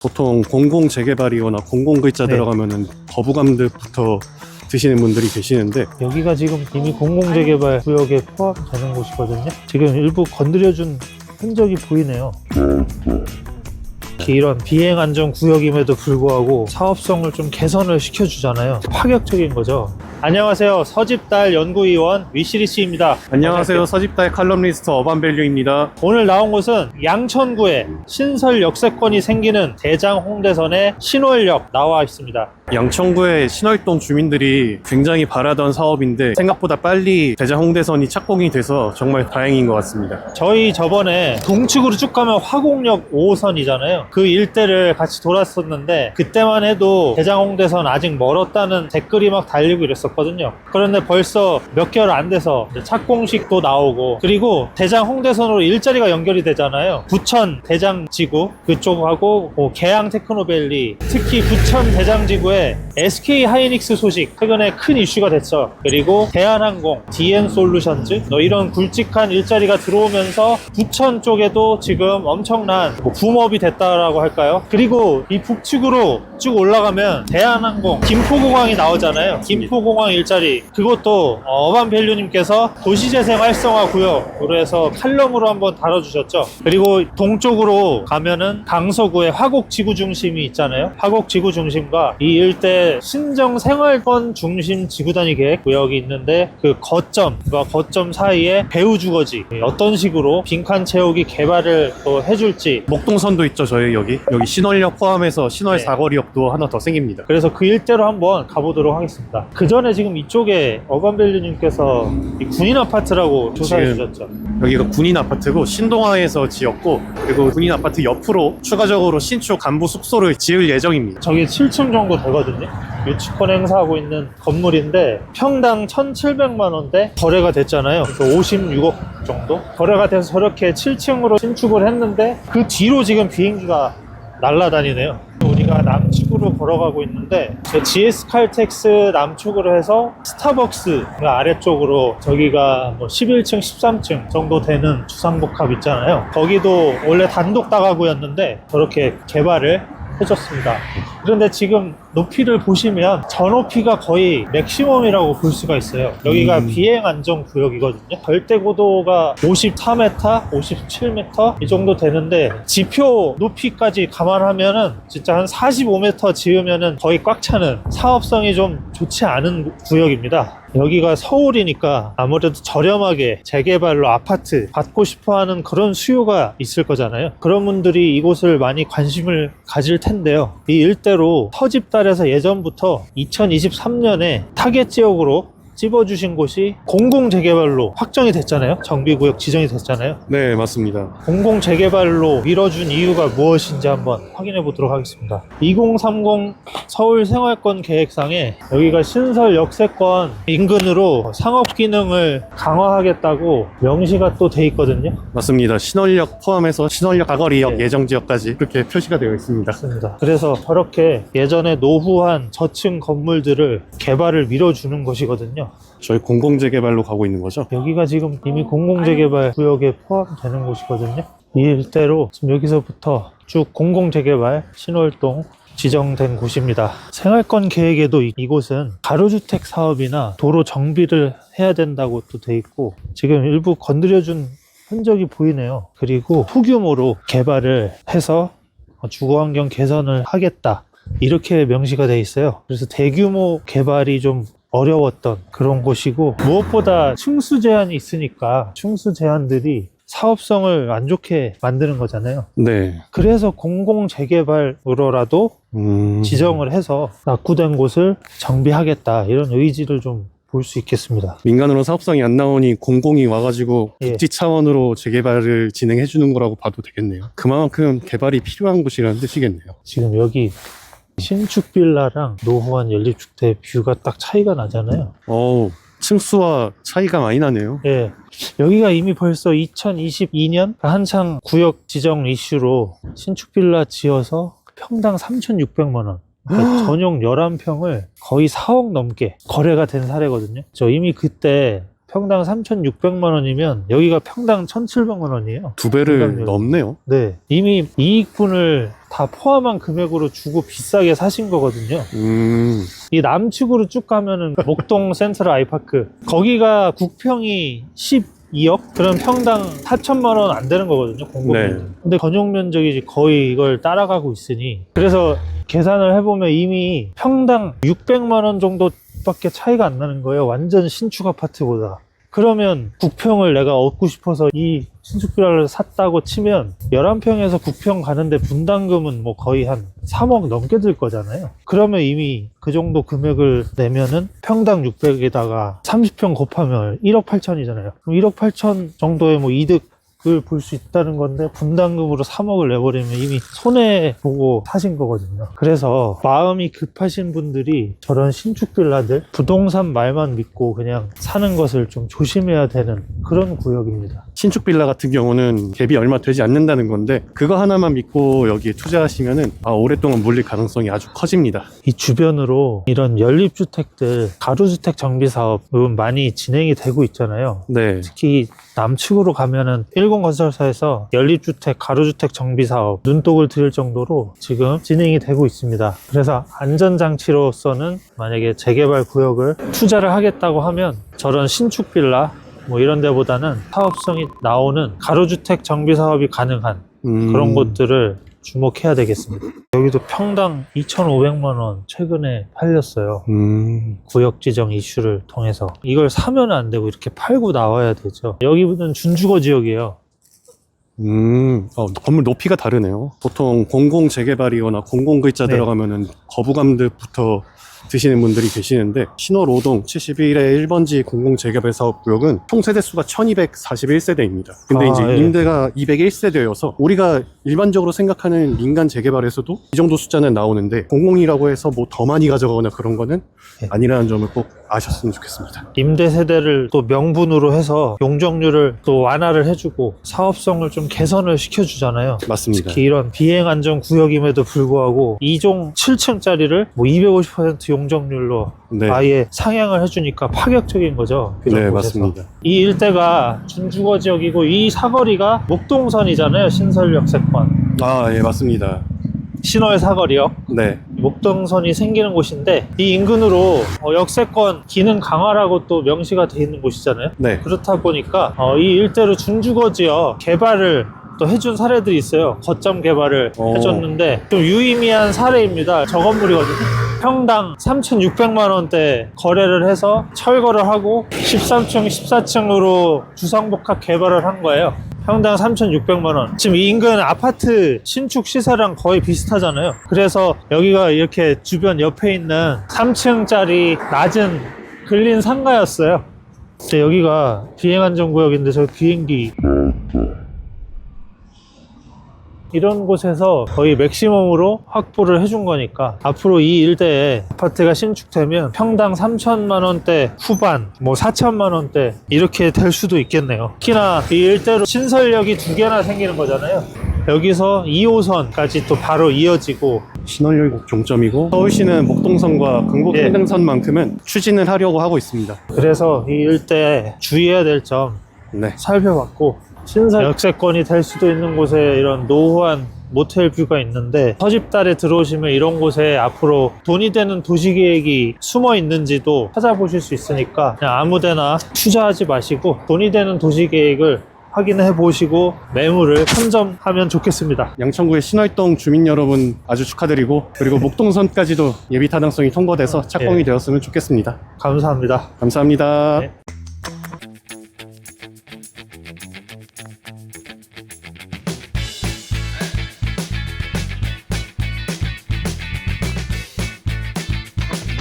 보통 공공 재개발이거나 공공 글자 네. 들어가면은 거부감들부터 드시는 분들이 계시는데 여기가 지금 이미 공공재개발 구역에 포함되는 곳이거든요. 지금 일부 건드려준 흔적이 보이네요. 이런 비행안전구역임에도 불구하고 사업성을 좀 개선을 시켜주잖아요. 파격적인 거죠. 안녕하세요. 서집달 연구위원 위시리 씨입니다. 안녕하세요. 서집다의 칼럼니스트 어반밸류입니다. 오늘 나온 곳은 양천구에 신설 역세권이 생기는 대장 홍대선의 신월역 나와 있습니다. 양천구의 신월동 주민들이 굉장히 바라던 사업인데 생각보다 빨리 대장 홍대선이 착공이 돼서 정말 다행인 것 같습니다. 저희 저번에 동측으로 쭉 가면 화곡역 5호선이잖아요. 그 일대를 같이 돌았었는데 그때만 해도 대장 홍대선 아직 멀었다는 댓글이 막 달리고 이랬었거든요. 그런데 벌써 몇 개월 안 돼서 이제 착공식도 나오고, 그리고 대장 홍대선으로 일자리가 연결이 되잖아요. 부천 대장지구 그쪽하고 뭐 계양 테크노밸리, 특히 부천 대장지구에 SK 하이닉스 소식 최근에 큰 이슈가 됐죠. 그리고 대한항공, DN솔루션즈 이런 굵직한 일자리가 들어오면서 부천 쪽에도 지금 엄청난 붐업이 됐다라고 할까요? 그리고 이 북측으로 쭉 올라가면 대한항공 김포공항이 나오잖아요. 김포공항 일자리, 그것도 어반밸류님께서 도시재생 활성화 구역으로 해서 칼럼으로 한번 다뤄주셨죠. 그리고 동쪽으로 가면은 강서구의 화곡지구 중심이 있잖아요. 화곡지구 중심과 이 일대 신정 생활권 중심 지구단위 계획 구역이 있는데, 그 거점과 거점 사이에 배후주거지 어떤 식으로 빈칸 채우기 개발을 또 해줄지. 목동선도 있죠. 저희 여기 신월역 포함해서 신월 네. 사거리역도 하나 더 생깁니다. 그래서 그 일대로 한번 가보도록 하겠습니다. 그 전에 지금 이쪽에 어반밸류님께서 이 군인 아파트라고 조사해 지금 주셨죠. 여기가 군인 아파트고 신동아에서 지었고, 그리고 군인 아파트 옆으로 추가적으로 신축 간부 숙소를 지을 예정입니다. 저게 7층 정도 되거든요. 유치권 행사하고 있는 건물인데 평당 1,700만 원대 거래가 됐잖아요. 그래서 56억 정도 거래가 돼서 저렇게 7층으로 신축을 했는데, 그 뒤로 지금 비행기가 날아다니네요. 우리가 남측으로 걸어가고 있는데 GS 칼텍스 남쪽으로 해서 스타벅스 아래쪽으로, 저기가 뭐 11층 13층 정도 되는 주상복합 있잖아요. 거기도 원래 단독 다가구였는데 저렇게 개발을 해줬습니다. 그런데 지금 높이를 보시면 저 높이가 거의 맥시멈이라고 볼 수가 있어요. 여기가 비행안전구역이거든요. 절대고도가 54m, 57m 이 정도 되는데 지표 높이까지 감안하면은 진짜 한 45m 지으면은 거의 꽉 차는, 사업성이 좀 좋지 않은 구역입니다. 여기가 서울이니까 아무래도 저렴하게 재개발로 아파트 받고 싶어하는 그런 수요가 있을 거잖아요. 그런 분들이 이곳을 많이 관심을 가질 텐데요. 이 일대로 서집달에서 예전부터 2023년에 타겟 지역으로 찝어주신 곳이 공공재개발로 확정이 됐잖아요. 정비구역 지정이 됐잖아요. 네, 맞습니다. 공공재개발로 밀어준 이유가 무엇인지 한번 확인해 보도록 하겠습니다. 2030 서울 생활권 계획상에 여기가 신설 역세권 인근으로 상업 기능을 강화하겠다고 명시가 또 돼 있거든요. 맞습니다. 신월역 포함해서 신월역 사거리역 네. 예정 지역까지 그렇게 표시가 되어 있습니다. 맞습니다. 그래서 저렇게 예전에 노후한 저층 건물들을 개발을 밀어주는 것이거든요. 저희 공공재개발로 가고 있는 거죠. 여기가 지금 이미 공공재개발 구역에 포함되는 곳이거든요. 이 일대로 지금 여기서부터 쭉 공공재개발 신월동 지정된 곳입니다. 생활권 계획에도 이곳은 가로주택 사업이나 도로 정비를 해야 된다고 또 돼 있고, 지금 일부 건드려준 흔적이 보이네요. 그리고 소규모로 개발을 해서 주거환경 개선을 하겠다, 이렇게 명시가 돼 있어요. 그래서 대규모 개발이 좀 어려웠던 그런 곳이고, 무엇보다 층수 제한이 있으니까 층수 제한들이 사업성을 안 좋게 만드는 거잖아요. 네. 그래서 공공재개발으로라도 지정을 해서 낙후된 곳을 정비하겠다, 이런 의지를 좀 볼 수 있겠습니다. 민간으로 사업성이 안 나오니 공공이 와가지고 예. 복지 차원으로 재개발을 진행해 주는 거라고 봐도 되겠네요. 그만큼 개발이 필요한 곳이라는 뜻이겠네요. 지금 여기 신축 빌라랑 노후한 연립주택 뷰가 딱 차이가 나잖아요. 어우, 층수와 차이가 많이 나네요. 예. 여기가 이미 벌써 2022년 한창 구역 지정 이슈로 신축 빌라 지어서 평당 3,600만 원. 그러니까 전용 11평을 거의 4억 넘게 거래가 된 사례거든요. 저 이미 그때 평당 3,600만 원이면 여기가 평당 1,700만 원이에요. 두 배를 분담료를. 넘네요. 네. 이미 이익분을 다 포함한 금액으로 주고 비싸게 사신 거거든요. 이 남측으로 쭉 가면은 목동 센트럴 아이파크. 거기가 국평이 12억? 그럼 평당 4천만 원 안 되는 거거든요, 공급면. 네. 근데 건용 면적이 거의 이걸 따라가고 있으니. 그래서 계산을 해보면 이미 평당 600만 원 정도밖에 차이가 안 나는 거예요. 완전 신축 아파트보다. 그러면 국평을 내가 얻고 싶어서 이 신축 빌라를 샀다고 치면 11평에서 국평 가는데 분담금은 뭐 거의 한 3억 넘게 들 거잖아요. 그러면 이미 그 정도 금액을 내면은 평당 600에다가 30평 곱하면 1억 8천이잖아요. 그럼 1억 8천 정도의 뭐 이득을 볼 수 있다는 건데 분담금으로 3억을 내버리면 이미 손해보고 사신 거거든요. 그래서 마음이 급하신 분들이 저런 신축 빌라들 부동산 말만 믿고 그냥 사는 것을 좀 조심해야 되는 그런 구역입니다. 신축 빌라 같은 경우는 갭이 얼마 되지 않는다는 건데 그거 하나만 믿고 여기에 투자하시면은 오랫동안 물릴 가능성이 아주 커집니다. 이 주변으로 이런 연립주택들 가로주택 정비사업은 많이 진행이 되고 있잖아요. 네. 특히 남측으로 가면은 일공건설사에서 연립주택, 가로주택 정비사업 눈독을 들일 정도로 지금 진행이 되고 있습니다. 그래서 안전장치로서는 만약에 재개발 구역을 투자를 하겠다고 하면 저런 신축 빌라 뭐 이런 데보다는 사업성이 나오는 가로주택 정비사업이 가능한 그런 곳들을 주목해야 되겠습니다. 여기도 평당 2,500만 원 최근에 팔렸어요. 구역 지정 이슈를 통해서. 이걸 사면 안 되고 이렇게 팔고 나와야 되죠. 여기는 준주거 지역이에요. 건물 높이가 다르네요. 보통 공공 재개발이거나 공공 글자 네. 들어가면은 거부감부터 드시는 분들이 계시는데 신월오동 71의 1번지 공공재개발 사업구역은 총 세대수가 1241세대입니다. 근데 이제 예. 임대가 201세대여서 우리가 일반적으로 생각하는 민간 재개발에서도 이 정도 숫자는 나오는데 공공이라고 해서 뭐 더 많이 가져가거나 그런 거는 예. 아니라는 점을 꼭 아셨으면 좋겠습니다. 임대 세대를 또 명분으로 해서 용적률을 또 완화를 해주고 사업성을 좀 개선을 시켜주잖아요. 맞습니다. 특히 이런 비행안전 구역임에도 불구하고 2종 7층짜리를 뭐 250% 용적률로 네. 아예 상향을 해주니까 파격적인 거죠. 그런 네, 곳에서. 맞습니다. 이 일대가 준주거 지역이고 이 사거리가 목동선이잖아요. 신설역세권. 예, 맞습니다. 신월 사거리요. 네. 목동선이 생기는 곳인데 이 인근으로 역세권 기능 강화라고 또 명시가 돼 있는 곳이잖아요. 네. 그렇다 보니까 이 일대로 준주거 지역 개발을 또 해준 사례들이 있어요. 거점 개발을 해줬는데 좀 유의미한 사례입니다. 저 건물이거든요. 평당 3,600만 원대 거래를 해서 철거를 하고 13층, 14층으로 주상복합 개발을 한 거예요. 평당 3,600만 원. 지금 이 인근 아파트 신축 시세랑 거의 비슷하잖아요. 그래서 여기가 이렇게 주변 옆에 있는 3층짜리 낮은 근린 상가였어요. 근데 여기가 비행안전구역인데 저 비행기 이런 곳에서 거의 맥시멈으로 확보를 해준 거니까 앞으로 이 일대에 아파트가 신축되면 평당 3천만 원대 후반 뭐 4천만 원대 이렇게 될 수도 있겠네요. 특히나 이 일대로 신설역이 2개나 생기는 거잖아요. 여기서 2호선까지 또 바로 이어지고 신월역 종점이고 서울시는 목동선과 경부평등선만큼은 추진을 하려고 하고 있습니다. 그래서 이 일대에 주의해야 될 점 네. 살펴봤고 신설 역세권이 될 수도 있는 곳에 이런 노후한 모텔 뷰가 있는데 서집달에 들어오시면 이런 곳에 앞으로 돈이 되는 도시계획이 숨어 있는지도 찾아보실 수 있으니까 그냥 아무데나 투자하지 마시고 돈이 되는 도시계획을 확인해 보시고 매물을 선점하면 좋겠습니다. 양천구의 신월동 주민 여러분 아주 축하드리고 그리고 목동선까지도 예비 타당성이 통과돼서 착공이 되었으면 좋겠습니다. 감사합니다. 감사합니다. 네.